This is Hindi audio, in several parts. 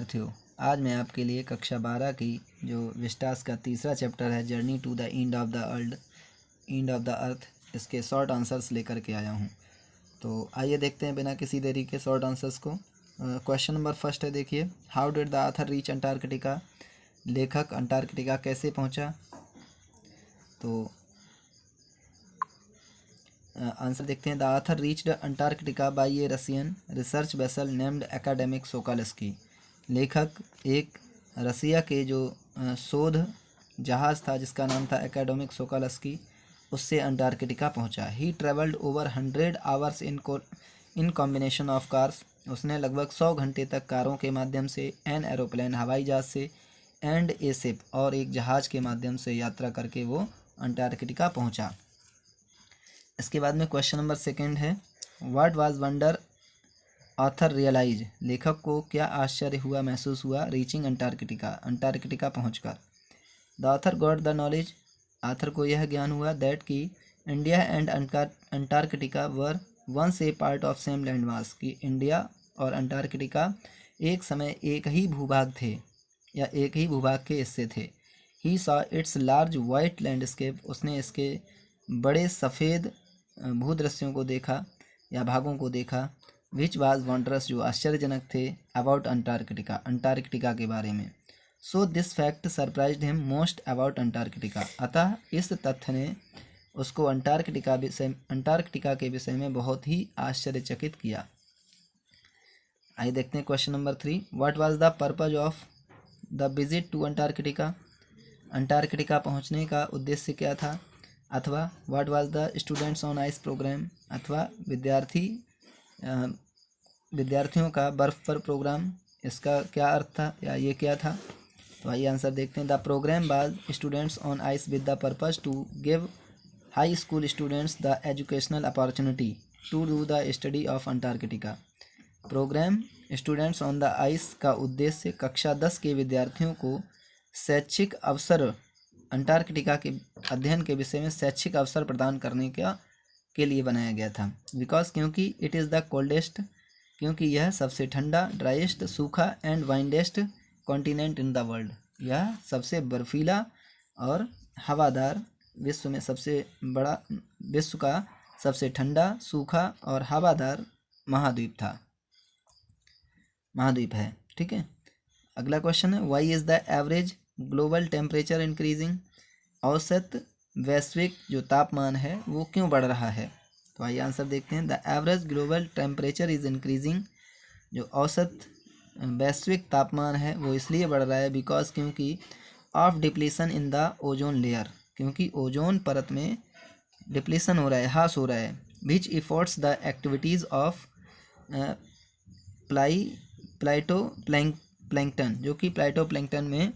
विद्यार्थियों, आज मैं आपके लिए कक्षा 12 की जो विस्टास का तीसरा चैप्टर है journey to the end of the earth, इसके शॉर्ट आंसर्स लेकर के आया हूँ। तो आइए देखते हैं बिना किसी देरी के शॉर्ट आंसर्स को। क्वेश्चन नंबर फर्स्ट है, देखिए, how did the author reach Antarctica? लेखक अंटार्कटिका कैसे पहुँचा? तो आंसर देखते हैं। The author reached Antarctica by a Russian research vessel named Akademik Shokalskiy. लेखक एक रसिया के जो शोध जहाज़ था जिसका नाम था एकेडमिक सोकोल्स्की, उससे अंटार्कटिका पहुंचा। He travelled over 100 hours in combination of cars. उसने लगभग 100 घंटे तक कारों के माध्यम से, एन एरोप्लेन हवाई जहाज़ से, एंड ए शिप और एक जहाज़ के माध्यम से यात्रा करके वो अंटार्कटिका पहुंचा। इसके बाद में क्वेश्चन नंबर सेकंड है, what was wonder author realize? लेखक को क्या आश्चर्य हुआ, महसूस हुआ रीचिंग अंटार्कटिका पहुंचकर? The author got the knowledge. Author को यह ज्ञान हुआ दैट कि India and Antarctica were once a part of same land mass, कि इंडिया और अंटार्कटिका एक समय एक ही भूभाग थे या एक ही भूभाग के हिस्से थे। He saw it's large white landscape. उसने इसके बड़े सफ़ेद भूदृश्यों को देखा या भागों को देखा। विच वाज वंडरस, जो आश्चर्यजनक थे, अबाउट अंटार्कटिका के बारे में। So this fact surprised him most about Antarctica. अतः इस तथ्य ने उसको अंटार्कटिका के विषय में बहुत ही आश्चर्यचकित किया। आइए देखते हैं question number 3, what was the purpose of the visit to Antarctica? Antarctica पहुंचने का उद्देश्य क्या था? अथवा what was the students on ice programme, अथवा विद्यार्थियों का बर्फ़ पर प्रोग्राम, इसका क्या अर्थ था या ये क्या था? तो आइए आंसर देखते हैं। The programme was students on ice with the purpose to give high school students the educational opportunity to do the study of Antarctica. Programme students on the ice का उद्देश्य कक्षा 10 के विद्यार्थियों को शैक्षिक अवसर, अंटार्कटिका के अध्ययन के विषय में शैक्षिक अवसर प्रदान करने के लिए बनाया गया था। बिकॉज, क्योंकि इट इज़ द कोल्डेस्ट, क्योंकि यह सबसे ठंडा, ड्राइएस्ट सूखा, and windiest continent in the world, यह सबसे बर्फीला और हवादार विश्व का सबसे ठंडा, सूखा और हवादार महाद्वीप है। ठीक है। अगला क्वेश्चन है, why is the average global temperature increasing? औसत वैश्विक जो तापमान है वो क्यों बढ़ रहा है? तो आइए आंसर देखते हैं। The average global temperature is increasing. जो औसत वैश्विक तापमान है वो इसलिए बढ़ रहा है बिकॉज, क्योंकि of depletion in the ozone layer, क्योंकि ओजोन परत में डिप्लीसन हो रहा है, ह्रास हो रहा है। विच इफोर्ट्स द एक्टिविटीज़ ऑफ प्लाइटोप्लैंक्टन, जो कि प्लाइटोप्लैंक्टन में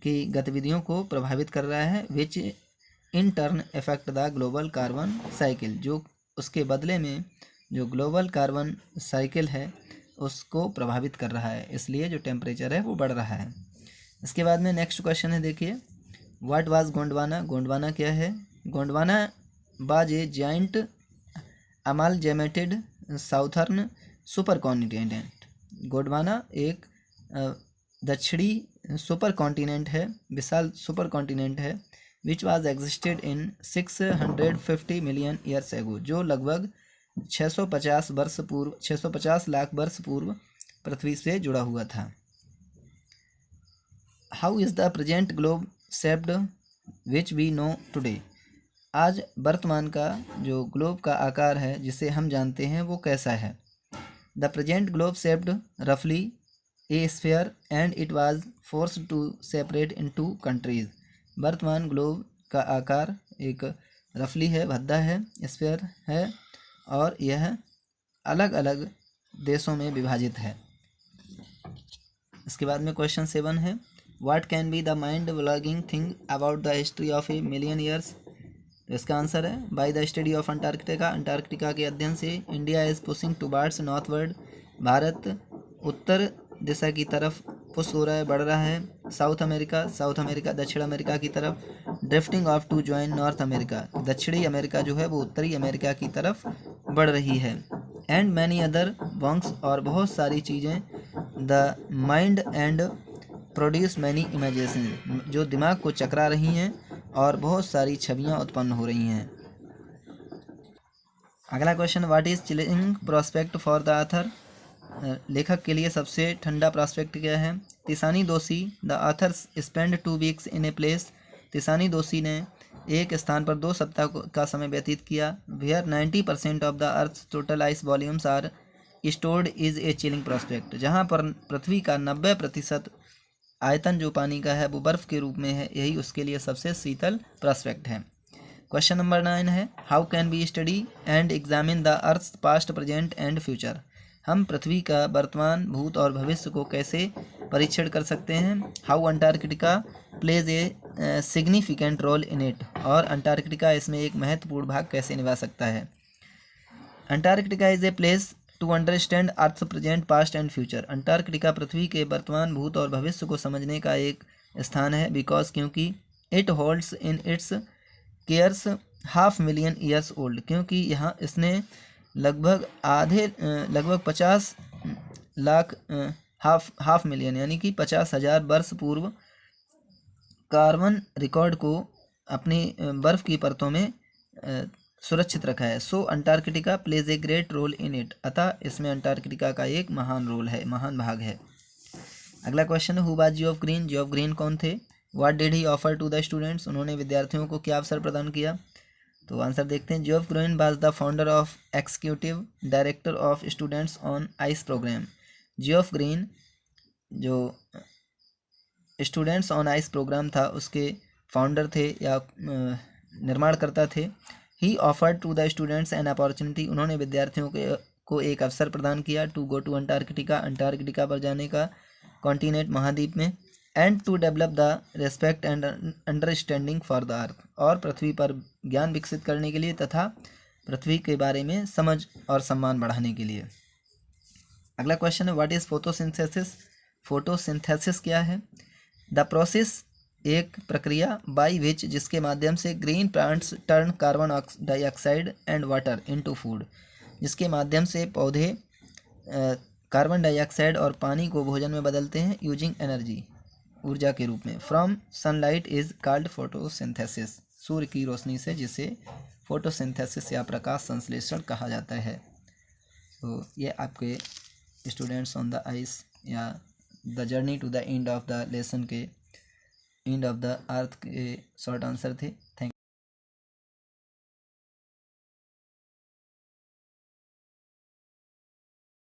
की गतिविधियों को प्रभावित कर रहा है। Which in turn effect the global carbon cycle, जो उसके बदले में जो ग्लोबल कार्बन साइकिल है उसको प्रभावित कर रहा है, इसलिए जो टेम्परेचर है वो बढ़ रहा है। इसके बाद में नेक्स्ट क्वेश्चन है, देखिए, व्हाट वाज गोंडवाना? गोंडवाना क्या है? Gondwana was a giant amalgamated southern super continent. Gondwana एक दक्षिणी सुपर कॉन्टिनेंट है, विशाल सुपर कॉन्टिनेंट है। Which was existed in 650 million years ago, जो लगभग 650 लाख वर्ष पूर्व पृथ्वी से जुड़ा हुआ था। How is the present globe shaped which we know today? आज वर्तमान का जो ग्लोब का आकार है जिसे हम जानते हैं वो कैसा है? द प्रेजेंट ग्लोब शेप्ड रफली a sphere and it was forced to separate into countries. वर्तमान ग्लोब का आकार एक रफली है, भद्दा है, स्फीयर है, और यह अलग अलग देशों में विभाजित है। इसके बाद में क्वेश्चन 7 है, what can be the mind blogging thing about the history of a million years? तो इसका आंसर है, by the study of Antarctica. Antarctica के अध्ययन से India is pushing towards northward, भारत उत्तर दिशा की तरफ पुश हो रहा है, बढ़ रहा है। साउथ अमेरिका दक्षिण अमेरिका की तरफ। Drifting off to join North America, दक्षिणी अमेरिका जो है वो उत्तरी अमेरिका की तरफ बढ़ रही है। एंड मैनी अदर वंक्स, और बहुत सारी चीज़ें the mind and produce many imagination, जो दिमाग को चकरा रही हैं और बहुत सारी छवियां उत्पन्न हो रही हैं। अगला question, what is chilling prospect for the author, लेखक के लिए सबसे ठंडा प्रोस्पेक्ट क्या है। Tishani Doshi, the author spend 2 weeks in a place, Tishani Doshi ने एक स्थान पर 2 सप्ताह का समय व्यतीत किया। Where 90% of the earth total ice volumes are stored is a chilling prospect, जहाँ पर पृथ्वी का 90% आयतन जो पानी का है वो बर्फ के रूप में है, यही उसके लिए सबसे शीतल प्रोस्पेक्ट है। क्वेश्चन नंबर 9 है, how can be study and examine the earth past present and future, हम पृथ्वी का वर्तमान, भूत और भविष्य को कैसे परीक्षण कर सकते हैं। How Antarctica plays a significant role in it, और अंटार्कटिका इसमें एक महत्वपूर्ण भाग कैसे निभा सकता है। Antarctica is a place to understand earth present past and future, Antarctica पृथ्वी के वर्तमान, भूत और भविष्य को समझने का एक स्थान है। बिकॉज, क्योंकि it holds in its cares 500,000 years old, क्योंकि यहाँ इसने लगभग 50 लाख हाफ मिलियन यानी कि 50,000 वर्ष पूर्व कार्बन रिकॉर्ड को अपनी बर्फ की परतों में सुरक्षित रखा है। So Antarctica plays a great role in it, अतः इसमें अंटार्कटिका का एक महान रोल है, महान भाग है। अगला question, who was Geoff Green, Geoff Green कौन थे। What did he offer to the students, उन्होंने विद्यार्थियों को क्या अवसर प्रदान किया। तो आंसर देखते हैं, Geoff Green was the founder of executive director of students on ice programme, Geoff Green जो स्टूडेंट्स ऑन आइस प्रोग्राम था उसके फाउंडर थे या निर्माणकर्ता थे। He offered to the students an opportunity, उन्होंने विद्यार्थियों को एक अवसर प्रदान किया to go to Antarctica, Antarctica पर जाने का, कॉन्टिनेंट महाद्वीप में, and to develop the respect and understanding for the earth, और पृथ्वी पर ज्ञान विकसित करने के लिए तथा पृथ्वी के बारे में समझ और सम्मान बढ़ाने के लिए। अगला क्वेश्चन है, व्हाट इज फोटोसिंथेसिस, फोटोसिंथेसिस क्या है। द प्रोसेस, एक प्रक्रिया, बाई विच, जिसके माध्यम से green plants turn carbon dioxide and water into food, जिसके माध्यम से पौधे कार्बन डाइऑक्साइड और पानी को भोजन में बदलते हैं, यूजिंग एनर्जी, ऊर्जा के रूप में, from sunlight is called photosynthesis, सूर्य की रोशनी से, जिसे फोटोसिंथेसिस या प्रकाश संश्लेषण कहा जाता है। तो ये आपके स्टूडेंट्स ऑन द आइस या the journey to the end of the lesson के एंड ऑफ द अर्थ के शॉर्ट आंसर थे। थैंक